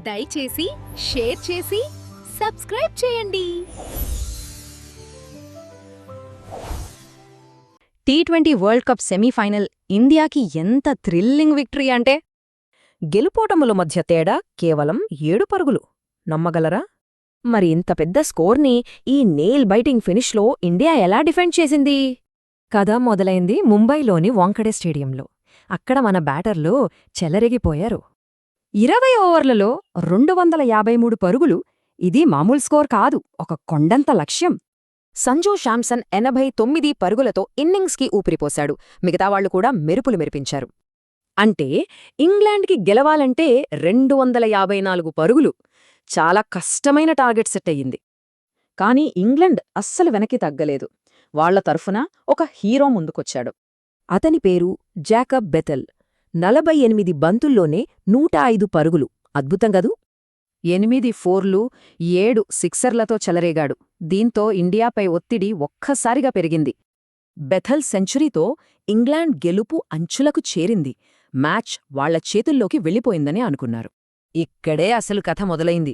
దయచేసి షేర్ చేసి సబ్స్క్రైబ్ చేయండి. టీ20 వరల్డ్ కప్ సెమీఫైనల్ ఇండియాకి ఎంత థ్రిల్లింగ్ విక్టరీ అంటే గెలుపోటముల మధ్య తేడా కేవలం 7 పరుగులు. నమ్మగలరా? మరి ఇంత పెద్ద స్కోర్ని ఈ నెయిల్ బైటింగ్ ఫినిష్లో ఇండియా ఎలా డిఫెండ్ చేసింది? కథ మొదలైంది ముంబైలోని వాంఖడే స్టేడియంలో. అక్కడ మన బ్యాటర్లు చెలరేగిపోయారు. 20 ఓవర్లలో 253 పరుగులు. ఇది మామూలు స్కోర్ కాదు, ఒక కొండంత లక్ష్యం. సంజూ శాంసన్ 89 పరుగులతో ఇన్నింగ్స్కి ఊపిరిపోశాడు. మిగతావాళ్లు కూడా మెరుపులు మెరిపించారు. అంటే ఇంగ్లాండ్కి గెలవాలంటే 254 పరుగులు. చాలా కష్టమైన టార్గెట్ సెట్ అయ్యింది. కాని ఇంగ్లండ్ అస్సలు వెనక్కి తగ్గలేదు. వాళ్ల తరఫున ఒక హీరో ముందుకొచ్చాడు. అతని పేరు జాకబ్ బెథెల్. 48 బంతుల్లోనే 105 పరుగులు. అద్భుతం గదూ! 8 ఫోర్లు, 7 సిక్సర్లతో చెలరేగాడు. దీంతో ఇండియాపై ఒత్తిడి ఒక్కసారిగా పెరిగింది. బెథెల్ సెంచరీతో ఇంగ్లాండ్ గెలుపు అంచులకు చేరింది. మ్యాచ్ వాళ్ల చేతుల్లోకి వెళ్ళిపోయిందని అనుకున్నారు. ఇక్కడే అసలు కథ మొదలైంది.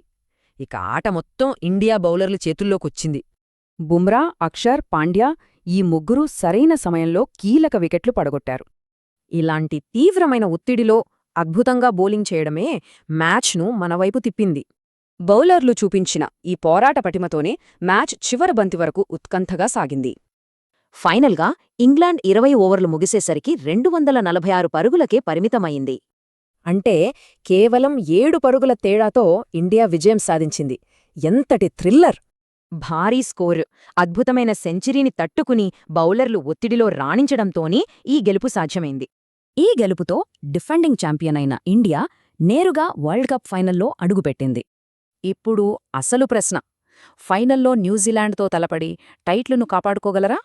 ఇక ఆట మొత్తం ఇండియా బౌలర్ల చేతుల్లోకొచ్చింది. బుమ్రా, అక్షర్, పాండ్యా ఈ ముగ్గురూ సరైన సమయంలో కీలక వికెట్లు పడగొట్టారు. ఇలాంటి తీవ్రమైన ఒత్తిడిలో అద్భుతంగా బౌలింగ్ చేయడమే మ్యాచ్ను మనవైపు తిప్పింది. బౌలర్లు చూపించిన ఈ పోరాట పటిమతోనే మ్యాచ్ చివరి బంతి వరకు ఉత్కంఠగా సాగింది. ఫైనల్గా ఇంగ్లాండ్ 20 ఓవర్లు ముగిసేసరికి 246 పరుగులకే పరిమితమైంది. అంటే కేవలం 7 పరుగుల తేడాతో ఇండియా విజయం సాధించింది. ఎంతటి థ్రిల్లర్! భారీ స్కోరు, అద్భుతమైన సెంచరీని తట్టుకుని బౌలర్లు ఒత్తిడిలో రాణించడంతోనే ఈ గెలుపు సాధ్యమైంది. ఈ గెలుపుతో డిఫెండింగ్ ఛాంపియన్ అయిన ఇండియా నేరుగా వరల్డ్ కప్ ఫైనల్లో అడుగుపెట్టింది. ఇప్పుడు అసలు ప్రశ్న, ఫైనల్లో న్యూజిలాండ్తో తలపడి టైట్లును కాపాడుకోగలరా?